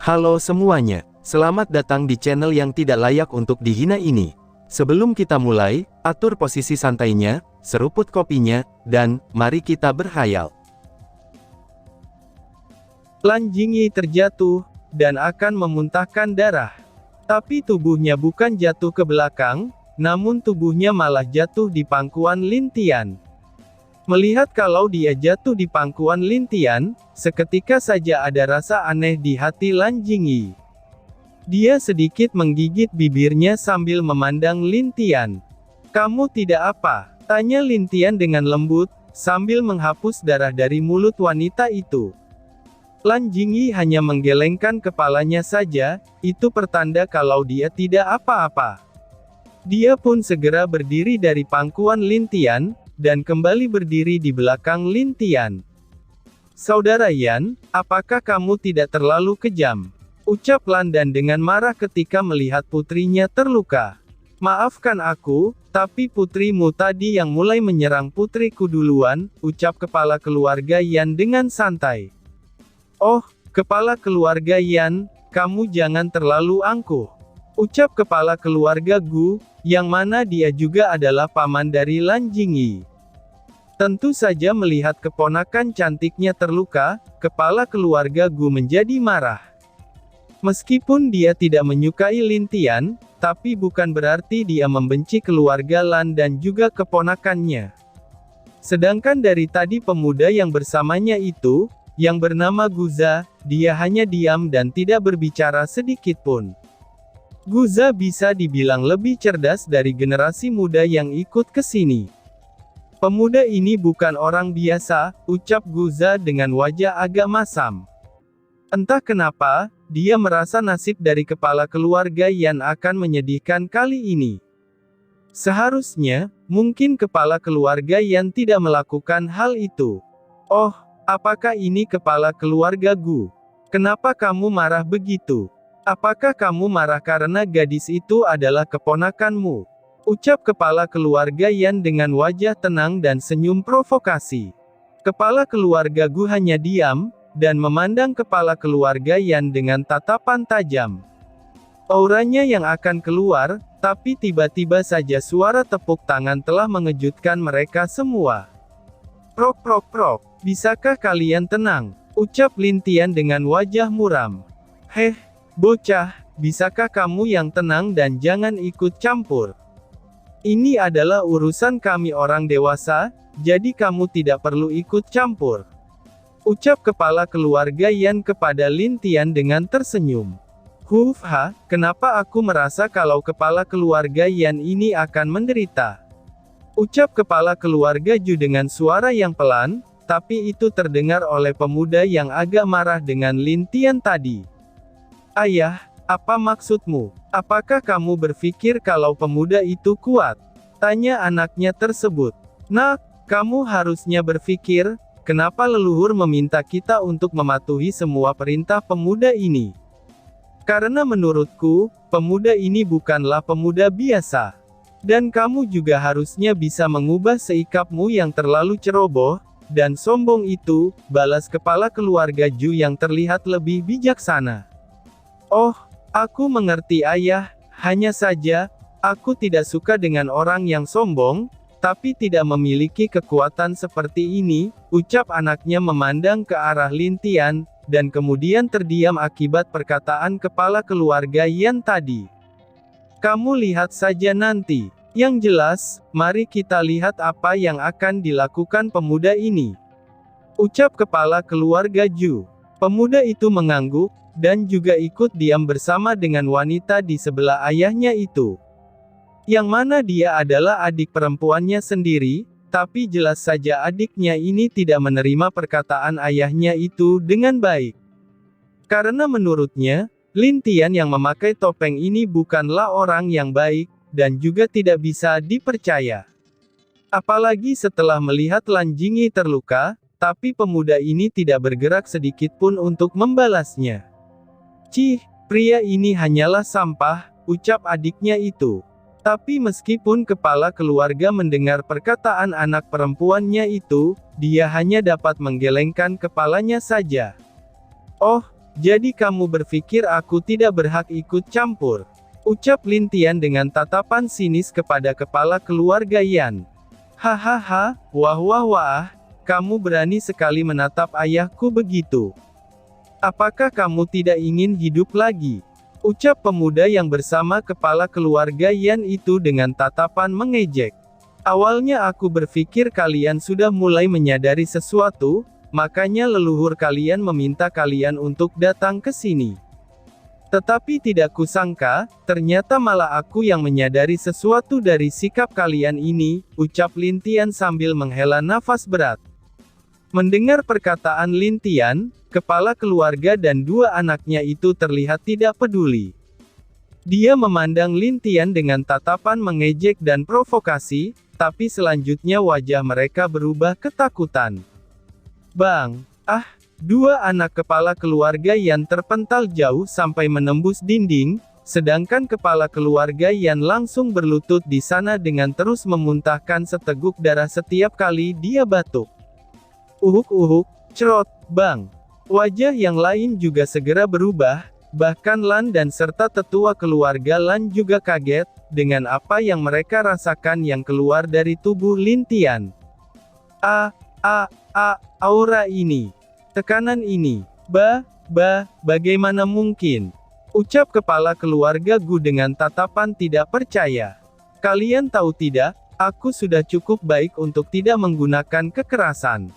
Halo semuanya, selamat datang di channel yang tidak layak untuk dihina ini. Sebelum kita mulai, atur posisi santainya, seruput kopinya, dan mari kita berkhayal. Lan Jingyi terjatuh, dan akan memuntahkan darah. Tapi tubuhnya bukan jatuh ke belakang, namun tubuhnya malah jatuh di pangkuan Lin Tian. Melihat kalau dia jatuh di pangkuan Lin Tian, seketika saja ada rasa aneh di hati Lan Jingyi. Dia sedikit menggigit bibirnya sambil memandang Lin Tian. "Kamu tidak apa?" tanya Lin Tian dengan lembut, sambil menghapus darah dari mulut wanita itu. Lan Jingyi hanya menggelengkan kepalanya saja, itu pertanda kalau dia tidak apa-apa. Dia pun segera berdiri dari pangkuan Lin Tian, dan kembali berdiri di belakang Lin Tian. "Saudara Yan, apakah kamu tidak terlalu kejam?" ucap Lan Dan dengan marah ketika melihat putrinya terluka. "Maafkan aku, tapi putrimu tadi yang mulai menyerang putriku duluan," ucap kepala keluarga Yan dengan santai. "Oh, kepala keluarga Yan, kamu jangan terlalu angkuh," ucap kepala keluarga Gu, yang mana dia juga adalah paman dari Lan Jingyi. Tentu saja melihat keponakan cantiknya terluka, kepala keluarga Gu menjadi marah. Meskipun dia tidak menyukai Lin Tian, tapi bukan berarti dia membenci keluarga Lan dan juga keponakannya. Sedangkan dari tadi pemuda yang bersamanya itu, yang bernama Guza, dia hanya diam dan tidak berbicara sedikit pun. Guza bisa dibilang lebih cerdas dari generasi muda yang ikut ke sini. "Pemuda ini bukan orang biasa," ucap Guza dengan wajah agak masam. Entah kenapa, dia merasa nasib dari kepala keluarga Yan akan menyedihkan kali ini. Seharusnya, mungkin kepala keluarga Yan tidak melakukan hal itu. "Oh, apakah ini kepala keluarga Gu? Kenapa kamu marah begitu? Apakah kamu marah karena gadis itu adalah keponakanmu?" ucap kepala keluarga Yan dengan wajah tenang dan senyum provokasi. Kepala keluarga Gu hanya diam, dan memandang kepala keluarga Yan dengan tatapan tajam. Auranya yang akan keluar, tapi tiba-tiba saja suara tepuk tangan telah mengejutkan mereka semua. "Prok prok prok, bisakah kalian tenang?" ucap Lin Tian dengan wajah muram. "Heh, bocah, bisakah kamu yang tenang dan jangan ikut campur? Ini adalah urusan kami orang dewasa, jadi kamu tidak perlu ikut campur," ucap kepala keluarga Yan kepada Lin Tian dengan tersenyum. Kenapa aku merasa kalau kepala keluarga Yan ini akan menderita?" ucap kepala keluarga Ju dengan suara yang pelan, tapi itu terdengar oleh pemuda yang agak marah dengan Lin Tian tadi. "Ayah, apa maksudmu? Apakah kamu berpikir kalau pemuda itu kuat?" tanya anaknya tersebut. "Nak, kamu harusnya berpikir, kenapa leluhur meminta kita untuk mematuhi semua perintah pemuda ini? Karena menurutku, pemuda ini bukanlah pemuda biasa. Dan kamu juga harusnya bisa mengubah sikapmu yang terlalu ceroboh dan sombong itu," balas kepala keluarga Ju yang terlihat lebih bijaksana. "Oh, aku mengerti ayah, hanya saja, aku tidak suka dengan orang yang sombong, tapi tidak memiliki kekuatan seperti ini," ucap anaknya memandang ke arah Lin Tian, dan kemudian terdiam akibat perkataan kepala keluarga Yan tadi. "Kamu lihat saja nanti. Yang jelas, mari kita lihat apa yang akan dilakukan pemuda ini," ucap kepala keluarga Ju. Pemuda itu mengangguk, dan juga ikut diam bersama dengan wanita di sebelah ayahnya itu. Yang mana dia adalah adik perempuannya sendiri, tapi jelas saja adiknya ini tidak menerima perkataan ayahnya itu dengan baik. Karena menurutnya, Lin Tian yang memakai topeng ini bukanlah orang yang baik, dan juga tidak bisa dipercaya. Apalagi setelah melihat Lan Jingyi terluka, tapi pemuda ini tidak bergerak sedikit pun untuk membalasnya. "Cih, pria ini hanyalah sampah," ucap adiknya itu. Tapi meskipun kepala keluarga mendengar perkataan anak perempuannya itu, dia hanya dapat menggelengkan kepalanya saja. "Oh, Jadi kamu berpikir aku tidak berhak ikut campur? Ucap Lin Tian dengan tatapan sinis kepada kepala keluarga Yan. Hahaha, wah wah wah, kamu berani sekali menatap ayahku begitu. Apakah kamu tidak ingin hidup lagi? Ucap pemuda yang bersama kepala keluarga Yan itu dengan tatapan mengejek. Awalnya aku berpikir kalian sudah mulai menyadari sesuatu, makanya leluhur kalian meminta kalian untuk datang ke sini. Tetapi tidak kusangka, ternyata malah aku yang menyadari sesuatu dari sikap kalian ini, ucap Lin Tian sambil menghela nafas berat. Mendengar perkataan Lin Tian, kepala keluarga dan dua anaknya itu terlihat tidak peduli. Dia memandang Lin Tian dengan tatapan mengejek dan provokasi, tapi selanjutnya wajah mereka berubah ketakutan. Bang! Ah! Dua anak kepala keluarga Yan terpental jauh sampai menembus dinding, sedangkan kepala keluarga Yan langsung berlutut di sana dengan terus memuntahkan seteguk darah setiap kali dia batuk. Uhuk, cerot, bang. Wajah yang lain juga segera berubah, bahkan Lan dan serta tetua keluarga Lan juga kaget, dengan apa yang mereka rasakan yang keluar dari tubuh Lin Tian. Aura ini. Tekanan ini. Bagaimana mungkin? Ucap kepala keluarga Gu dengan tatapan tidak percaya. Kalian tahu tidak, aku sudah cukup baik untuk tidak menggunakan kekerasan.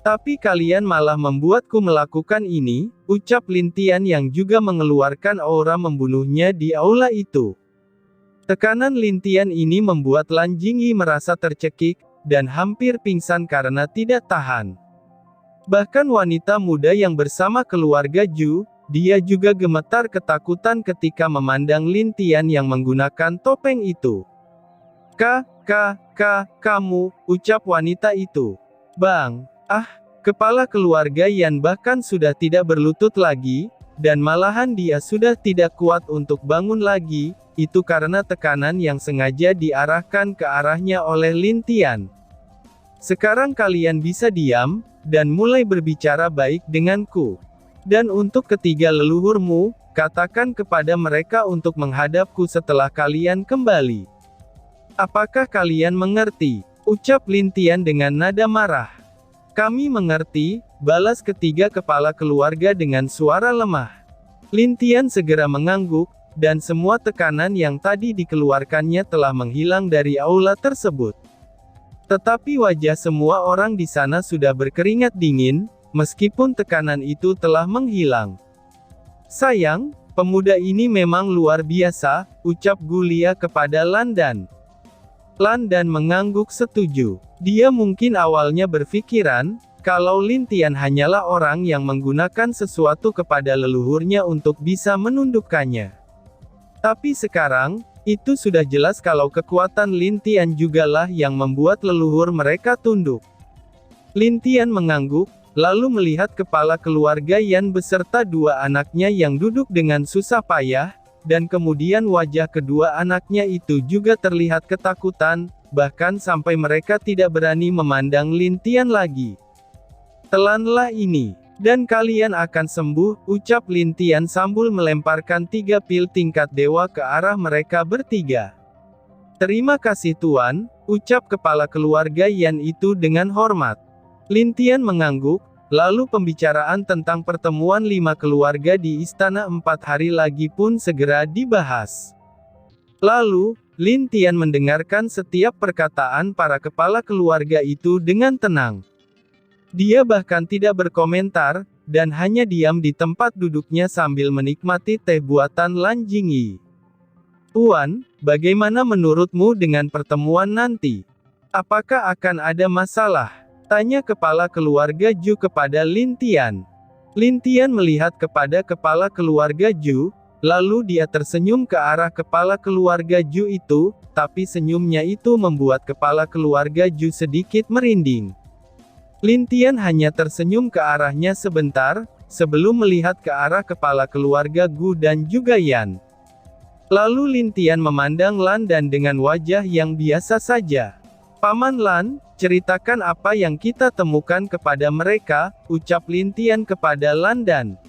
Tapi kalian malah membuatku melakukan ini, ucap Lin Tian yang juga mengeluarkan aura membunuhnya di aula itu. Tekanan Lin Tian ini membuat Lan Jingyi merasa tercekik, dan hampir pingsan karena tidak tahan. Bahkan wanita muda yang bersama keluarga Ju, dia juga gemetar ketakutan ketika memandang Lin Tian yang menggunakan topeng itu. Kamu, ucap wanita itu. Bang! Kepala keluarga Yan bahkan sudah tidak berlutut lagi, dan malahan dia sudah tidak kuat untuk bangun lagi, itu karena tekanan yang sengaja diarahkan ke arahnya oleh Lin Tian. Sekarang kalian bisa diam, dan mulai berbicara baik denganku. Dan untuk ketiga leluhurmu, katakan kepada mereka untuk menghadapku setelah kalian kembali. Apakah kalian mengerti? Ucap Lin Tian dengan nada marah. Kami mengerti, balas ketiga kepala keluarga dengan suara lemah. Lin Tian segera mengangguk, dan semua tekanan yang tadi dikeluarkannya telah menghilang dari aula tersebut. Tetapi wajah semua orang di sana sudah berkeringat dingin, meskipun tekanan itu telah menghilang. Sayang, pemuda ini memang luar biasa, ucap Gulia kepada Lan Dan. Lan Dan mengangguk setuju. Dia mungkin awalnya berpikiran, kalau Lin Tian hanyalah orang yang menggunakan sesuatu kepada leluhurnya untuk bisa menundukkannya. Tapi sekarang, itu sudah jelas kalau kekuatan Lin Tian jugalah yang membuat leluhur mereka tunduk. Lin Tian mengangguk, lalu melihat kepala keluarga Yan beserta dua anaknya yang duduk dengan susah payah, dan kemudian wajah kedua anaknya itu juga terlihat ketakutan, bahkan sampai mereka tidak berani memandang Lin Tian lagi. Telanlah ini. Dan kalian akan sembuh, ucap Lin Tian sambil melemparkan 3 pil tingkat dewa ke arah mereka bertiga. Terima kasih Tuan, ucap kepala keluarga Yan itu dengan hormat. Lin Tian mengangguk, lalu pembicaraan tentang pertemuan 5 keluarga di istana 4 hari lagi pun segera dibahas. Lalu, Lin Tian mendengarkan setiap perkataan para kepala keluarga itu dengan tenang. Dia bahkan tidak berkomentar, dan hanya diam di tempat duduknya sambil menikmati teh buatan Lan Jingyi. Tuan, bagaimana menurutmu dengan pertemuan nanti? Apakah akan ada masalah? Tanya kepala keluarga Ju kepada Lin Tian. Lin Tian melihat kepada kepala keluarga Ju, lalu dia tersenyum ke arah kepala keluarga Ju itu, tapi senyumnya itu membuat kepala keluarga Ju sedikit merinding. Lin Tian hanya tersenyum ke arahnya sebentar, sebelum melihat ke arah kepala keluarga Gu dan juga Yan. Lalu Lin Tian memandang Lan Dan dengan wajah yang biasa saja. Paman Lan, ceritakan apa yang kita temukan kepada mereka, ucap Lin Tian kepada Lan Dan.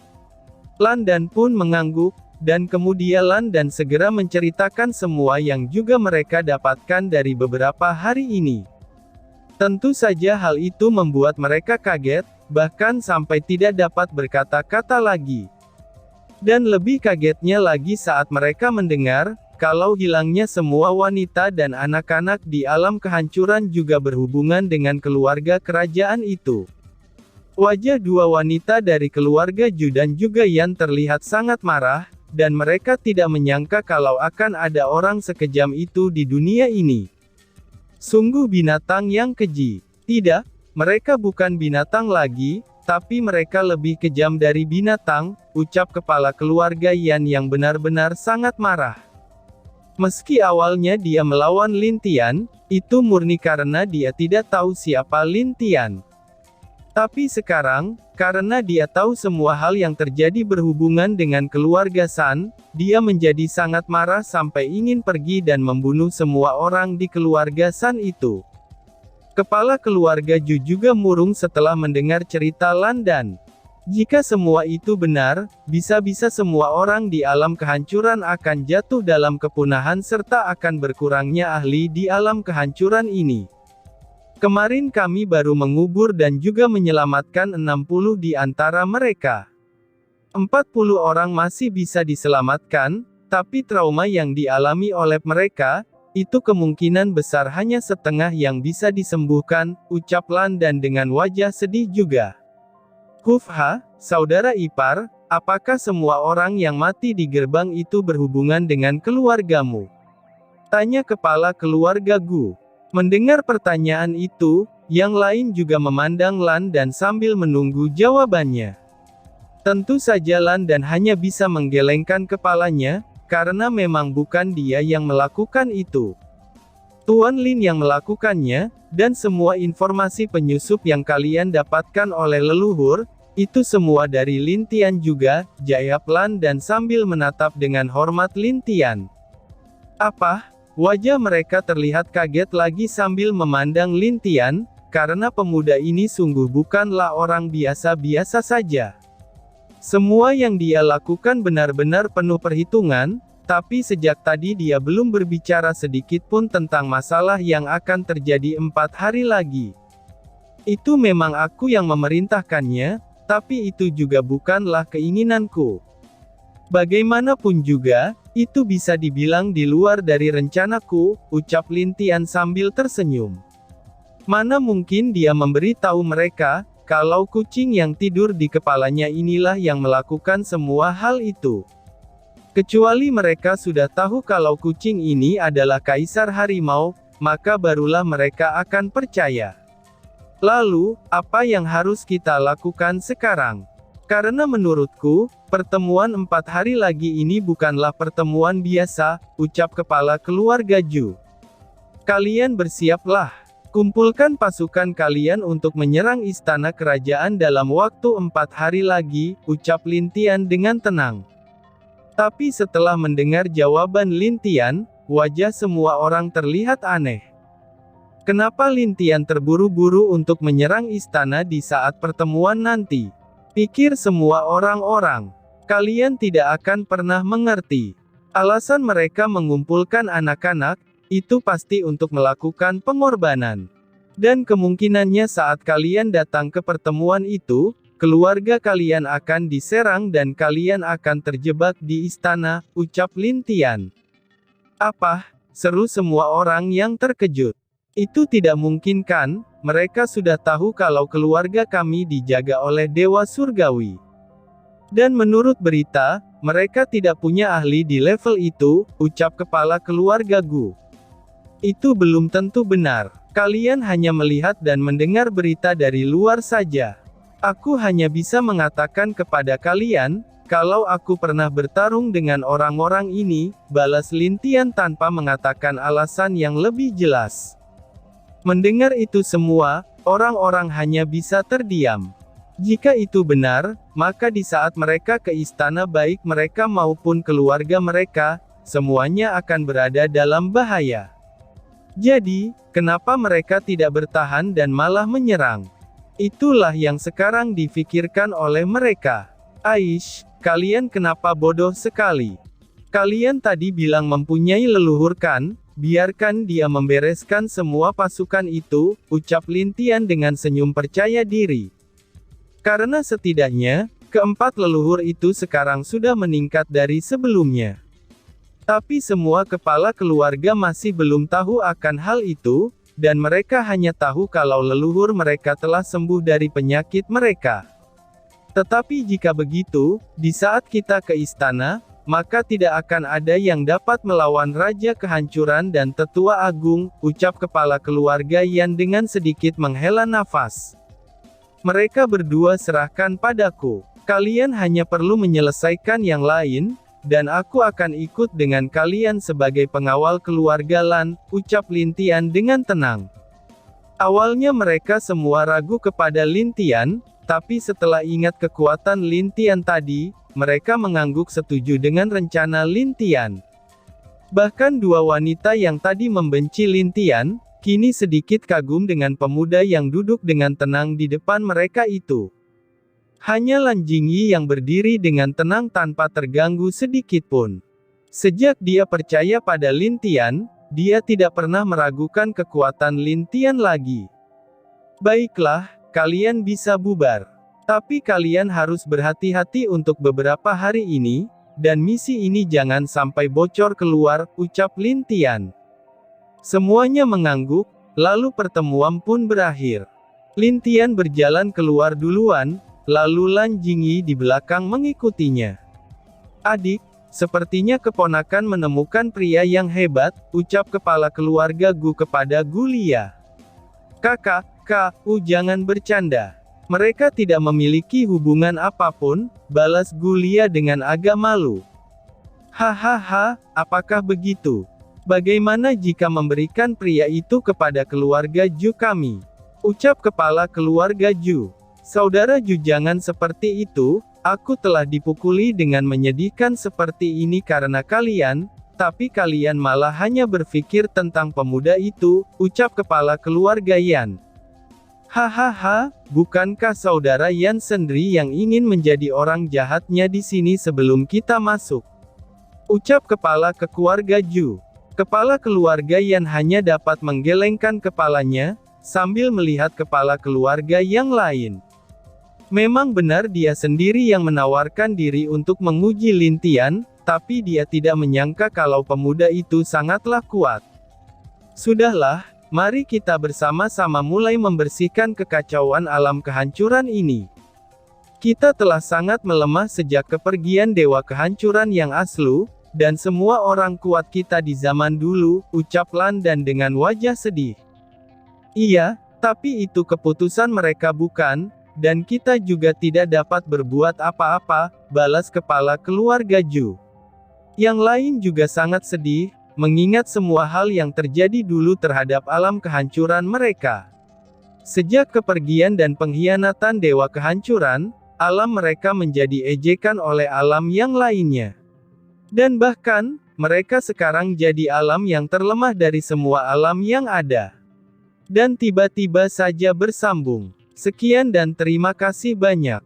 Landan pun mengangguk, dan kemudian Landan segera menceritakan semua yang juga mereka dapatkan dari beberapa hari ini. Tentu saja hal itu membuat mereka kaget, bahkan sampai tidak dapat berkata-kata lagi. Dan lebih kagetnya lagi saat mereka mendengar, kalau hilangnya semua wanita dan anak-anak di alam kehancuran juga berhubungan dengan keluarga kerajaan itu. Wajah dua wanita dari keluarga Ju dan juga Yan terlihat sangat marah, dan mereka tidak menyangka kalau akan ada orang sekejam itu di dunia ini. Sungguh binatang yang keji. Tidak, mereka bukan binatang lagi, tapi mereka lebih kejam dari binatang, ucap kepala keluarga Yan yang benar-benar sangat marah. Meski awalnya dia melawan Lin Tian, itu murni karena dia tidak tahu siapa Lin Tian. Tapi sekarang, karena dia tahu semua hal yang terjadi berhubungan dengan keluarga San, dia menjadi sangat marah sampai ingin pergi dan membunuh semua orang di keluarga San itu. Kepala keluarga Ju juga murung setelah mendengar cerita Landan. Jika semua itu benar, bisa-bisa semua orang di alam kehancuran akan jatuh dalam kepunahan serta akan berkurangnya ahli di alam kehancuran ini. Kemarin kami baru mengubur dan juga menyelamatkan 60 di antara mereka. 40 orang masih bisa diselamatkan, tapi trauma yang dialami oleh mereka, itu kemungkinan besar hanya setengah yang bisa disembuhkan, ucap Landan dengan wajah sedih juga. Hufha, saudara ipar, apakah semua orang yang mati di gerbang itu berhubungan dengan keluargamu? Tanya kepala keluarga Gu. Mendengar pertanyaan itu, yang lain juga memandang Landan sambil menunggu jawabannya. Tentu saja Landan hanya bisa menggelengkan kepalanya, karena memang bukan dia yang melakukan itu. Tuan Lin yang melakukannya, dan semua informasi penyusup yang kalian dapatkan oleh leluhur, itu semua dari Lin Tian juga, jawab Landan sambil menatap dengan hormat Lin Tian. Apa? Wajah mereka terlihat kaget lagi sambil memandang Lin Tian, karena pemuda ini sungguh bukanlah orang biasa-biasa saja. Semua yang dia lakukan benar-benar penuh perhitungan, tapi sejak tadi dia belum berbicara sedikit pun tentang masalah yang akan terjadi 4 hari lagi. Itu memang aku yang memerintahkannya, tapi itu juga bukanlah keinginanku. Bagaimanapun juga, itu bisa dibilang di luar dari rencanaku, ucap Lin Tian sambil tersenyum. Mana mungkin dia memberitahu mereka, kalau kucing yang tidur di kepalanya inilah yang melakukan semua hal itu. Kecuali mereka sudah tahu kalau kucing ini adalah kaisar harimau, maka barulah mereka akan percaya. Lalu, apa yang harus kita lakukan sekarang? Karena menurutku, pertemuan 4 hari lagi ini bukanlah pertemuan biasa, ucap kepala keluarga Ju. Kalian bersiaplah. Kumpulkan pasukan kalian untuk menyerang istana kerajaan dalam waktu 4 hari lagi, ucap Lin Tian dengan tenang. Tapi setelah mendengar jawaban Lin Tian, wajah semua orang terlihat aneh. Kenapa Lin Tian terburu-buru untuk menyerang istana di saat pertemuan nanti? Pikir semua orang-orang. Kalian tidak akan pernah mengerti. Alasan mereka mengumpulkan anak-anak, itu pasti untuk melakukan pengorbanan. Dan kemungkinannya saat kalian datang ke pertemuan itu, keluarga kalian akan diserang dan kalian akan terjebak di istana, ucap Lin Tian. Apa? Seru semua orang yang terkejut. Itu tidak mungkin kan? Mereka sudah tahu kalau keluarga kami dijaga oleh Dewa Surgawi. Dan menurut berita, mereka tidak punya ahli di level itu, ucap kepala keluarga Gu. Itu belum tentu benar. Kalian hanya melihat dan mendengar berita dari luar saja. Aku hanya bisa mengatakan kepada kalian, kalau aku pernah bertarung dengan orang-orang ini, balas Lin Tian tanpa mengatakan alasan yang lebih jelas. Mendengar itu semua, orang-orang hanya bisa terdiam. Jika itu benar, maka di saat mereka ke istana baik mereka maupun keluarga mereka, semuanya akan berada dalam bahaya. Jadi, kenapa mereka tidak bertahan dan malah menyerang? Itulah yang sekarang difikirkan oleh mereka. Aish, kalian kenapa bodoh sekali? Kalian tadi bilang mempunyai leluhur kan? Biarkan dia membereskan semua pasukan itu, ucap Lin Tian dengan senyum percaya diri. Karena setidaknya, keempat leluhur itu sekarang sudah meningkat dari sebelumnya. Tapi semua kepala keluarga masih belum tahu akan hal itu, dan mereka hanya tahu kalau leluhur mereka telah sembuh dari penyakit mereka. Tetapi jika begitu, di saat kita ke istana, maka tidak akan ada yang dapat melawan Raja Kehancuran dan Tetua Agung, ucap kepala keluarga Yan dengan sedikit menghela nafas. Mereka berdua serahkan padaku. Kalian hanya perlu menyelesaikan yang lain, dan aku akan ikut dengan kalian sebagai pengawal keluarga Lan, ucap Lin Tian dengan tenang. Awalnya mereka semua ragu kepada Lin Tian, tapi setelah ingat kekuatan Lin Tian tadi, mereka mengangguk setuju dengan rencana Lin Tian. Bahkan dua wanita yang tadi membenci Lin Tian, kini sedikit kagum dengan pemuda yang duduk dengan tenang di depan mereka itu. Hanya Lan Jingyi yang berdiri dengan tenang tanpa terganggu sedikit pun. Sejak dia percaya pada Lin Tian, dia tidak pernah meragukan kekuatan Lin Tian lagi. Baiklah, kalian bisa bubar. Tapi kalian harus berhati-hati untuk beberapa hari ini, dan misi ini jangan sampai bocor keluar, ucap Lin Tian. Semuanya mengangguk, lalu pertemuan pun berakhir. Lin Tian berjalan keluar duluan, lalu Lan Jingyi di belakang mengikutinya. Adik, sepertinya keponakan menemukan pria yang hebat, ucap kepala keluarga Gu kepada Gu Lia. Kakak, jangan bercanda. Mereka tidak memiliki hubungan apapun, balas Gu Lia dengan agak malu. Hahaha, apakah begitu? Bagaimana jika memberikan pria itu kepada keluarga Ju kami? Ucap kepala keluarga Ju. Saudara Ju, jangan seperti itu, aku telah dipukuli dengan menyedihkan seperti ini karena kalian, tapi kalian malah hanya berpikir tentang pemuda itu, ucap kepala keluarga Yan. Hahaha, bukankah saudara Yan sendiri yang ingin menjadi orang jahatnya di sini sebelum kita masuk? Ucap kepala keluarga Ju. Kepala keluarga Yan hanya dapat menggelengkan kepalanya, sambil melihat kepala keluarga yang lain. Memang benar dia sendiri yang menawarkan diri untuk menguji Lin Tian, tapi dia tidak menyangka kalau pemuda itu sangatlah kuat. Sudahlah, mari kita bersama-sama mulai membersihkan kekacauan alam kehancuran ini. Kita telah sangat melemah sejak kepergian Dewa Kehancuran yang aslu, dan semua orang kuat kita di zaman dulu, ucap Lan Dan dengan wajah sedih. Iya, tapi itu keputusan mereka bukan, dan kita juga tidak dapat berbuat apa-apa, balas kepala keluarga Ju. Yang lain juga sangat sedih, mengingat semua hal yang terjadi dulu terhadap alam kehancuran mereka. Sejak kepergian dan pengkhianatan Dewa Kehancuran, alam mereka menjadi ejekan oleh alam yang lainnya. Dan bahkan, mereka sekarang jadi alam yang terlemah dari semua alam yang ada. Dan tiba-tiba saja bersambung. Sekian dan terima kasih banyak.